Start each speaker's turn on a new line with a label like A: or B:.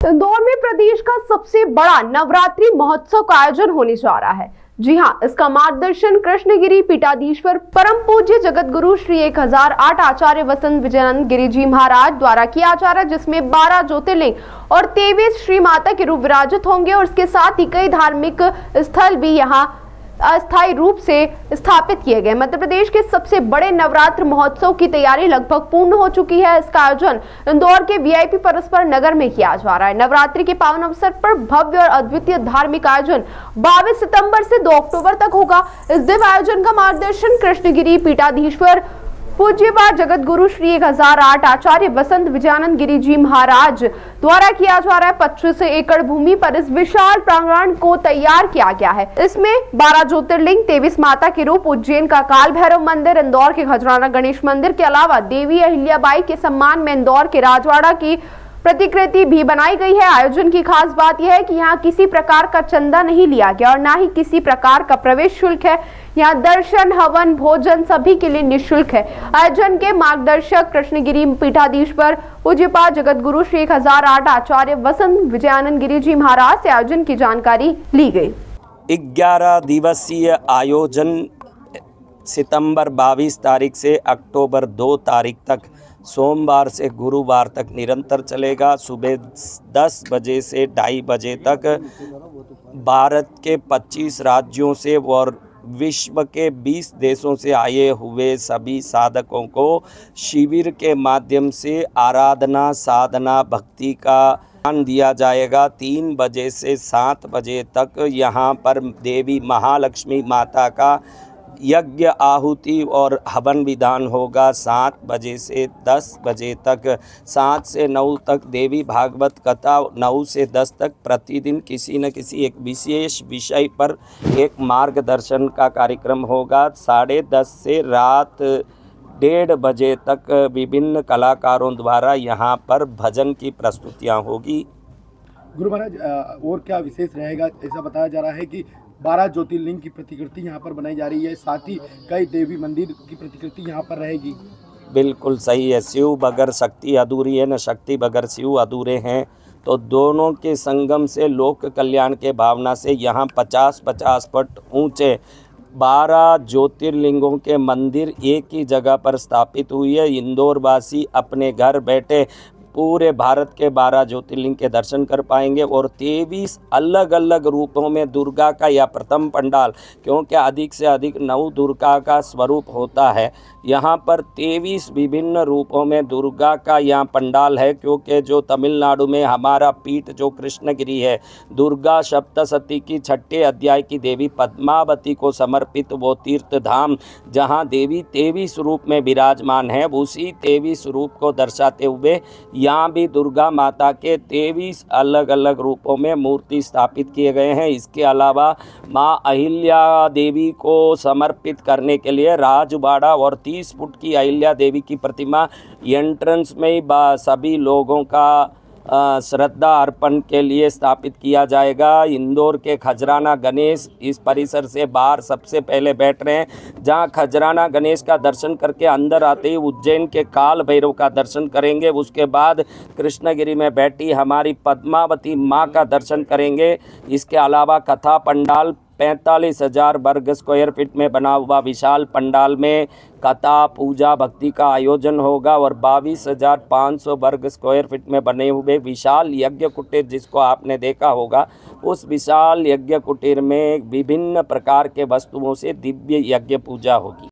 A: इंदौर में प्रदेश का सबसे बड़ा नवरात्रि महोत्सव का आयोजन होने जा रहा है। जी हां, इसका मार्गदर्शन कृष्णगिरी पीठाधीश्वर परम पूज्य जगत गुरु श्री 1008 आचार्य वसंत विजयानंद गिरी जी महाराज द्वारा किया जा रहा है, जिसमें 12 ज्योतिर्लिंग और 23 श्री माता के रूप विराजित होंगे और इसके साथ ही कई धार्मिक स्थल भी यहां अस्थायी रूप से स्थापित किए गए। मध्य प्रदेश के सबसे बड़े नवरात्र महोत्सव की तैयारी लगभग पूर्ण हो चुकी है। इसका आयोजन इंदौर के वीआईपी परस्पर नगर में किया जा रहा है। नवरात्रि के पावन अवसर पर भव्य और अद्वितीय धार्मिक आयोजन 22 सितंबर से 2 अक्टूबर तक होगा। इस दिव्य आयोजन का मार्गदर्शन कृष्णगिरी पीठाधीश्वर पूज्यपाद जगत गुरु श्री 1008 आचार्य वसंत विजयानंद गिरी जी महाराज द्वारा किया जा रहा है। 25 एकड़ भूमि पर इस विशाल प्रांगण को तैयार किया गया है। इसमें 12 ज्योतिर्लिंग, 23 माता के रूप, उज्जैन का काल भैरव मंदिर, इंदौर के खजराना गणेश मंदिर के अलावा देवी अहिल्याबाई के सम्मान में इंदौर के राजवाड़ा की प्रतिकृति भी बनाई गई है। आयोजन की खास बात यह है कि यहाँ किसी प्रकार का चंदा नहीं लिया गया और न ही किसी प्रकार का प्रवेश शुल्क है। यहाँ दर्शन, हवन, भोजन सभी के लिए निःशुल्क है। आयोजन के मार्गदर्शक कृष्णगिरी पीठाधीश्वर पूज्यपाद जगत गुरु श्री 1008 आचार्य वसंत विजयानंद गिरी जी महाराज से आयोजन की जानकारी ली गई।
B: 11 दिवसीय आयोजन सितंबर 22 तारीख से अक्टूबर 2 तारीख तक सोमवार से गुरुवार तक निरंतर चलेगा। सुबह 10 बजे से 2:30 बजे तक भारत के 25 राज्यों से और विश्व के 20 देशों से आए हुए सभी साधकों को शिविर के माध्यम से आराधना, साधना, भक्ति का ज्ञान दिया जाएगा। 3 बजे से 7 बजे तक यहाँ पर देवी महालक्ष्मी माता का यज्ञ, आहुति और हवन विधान होगा। 7 बजे से 10 बजे तक, 7 से 9 तक देवी भागवत कथा, 9 से 10 तक प्रतिदिन किसी न किसी एक विशेष विषय पर एक मार्गदर्शन का कार्यक्रम होगा। 10:30 से रात 1:30 बजे तक विभिन्न कलाकारों द्वारा यहाँ पर भजन की प्रस्तुतियाँ होगी।
C: गुरु महाराज, और क्या विशेष रहेगा? ऐसा बताया जा रहा है कि 12 ज्योतिर्लिंग की प्रतिकृति यहाँ पर बनाई जा रही है, साथ ही कई देवी मंदिर की प्रतिकृति यहाँ पर रहेगी। बिल्कुल
B: सही है। शिव बगैर शक्ति अधूरी है, न शक्ति बगैर शिव अधूरे हैं। तो दोनों के संगम से लोक कल्याण के भावना से यहाँ 50-50 फुट ऊंचे 12 ज्योतिर्लिंगों के मंदिर एक ही जगह पर स्थापित हुई है। इंदौर वासी अपने घर बैठे पूरे भारत के 12 ज्योतिर्लिंग के दर्शन कर पाएंगे और 23 अलग अलग रूपों में दुर्गा का यह प्रथम पंडाल, क्योंकि अधिक से अधिक 9 दुर्गा का स्वरूप होता है, यहाँ पर 23 विभिन्न रूपों में दुर्गा का यहाँ पंडाल है। क्योंकि जो तमिलनाडु में हमारा पीठ जो कृष्णगिरी है, दुर्गा सप्तशती की 6ठे अध्याय की देवी पद्मावती को समर्पित वो तीर्थ धाम, जहाँ देवी 23 रूप में विराजमान है, उसी 23 रूप को दर्शाते हुए यहाँ भी दुर्गा माता के 23 अलग अलग रूपों में मूर्ति स्थापित किए गए हैं। इसके अलावा माँ अहिल्या देवी को समर्पित करने के लिए राजवाड़ा और 30 फुट की अहिल्या देवी की प्रतिमा एंट्रेंस में ही सभी लोगों का श्रद्धा अर्पण के लिए स्थापित किया जाएगा। इंदौर के खजराना गणेश इस परिसर से बाहर सबसे पहले बैठ रहे हैं, जहां खजराना गणेश का दर्शन करके अंदर आते ही उज्जैन के काल भैरव का दर्शन करेंगे। उसके बाद कृष्णगिरी में बैठी हमारी पद्मावती मां का दर्शन करेंगे। इसके अलावा कथा पंडाल 45,000 वर्ग स्क्वायर फीट में बना हुआ विशाल पंडाल में कथा, पूजा, भक्ति का आयोजन होगा और 22,500 वर्ग स्क्वायर फीट में बने हुए विशाल यज्ञ कुटीर, जिसको आपने देखा होगा, उस विशाल यज्ञ कुटीर में विभिन्न प्रकार के वस्तुओं से दिव्य यज्ञ पूजा होगी।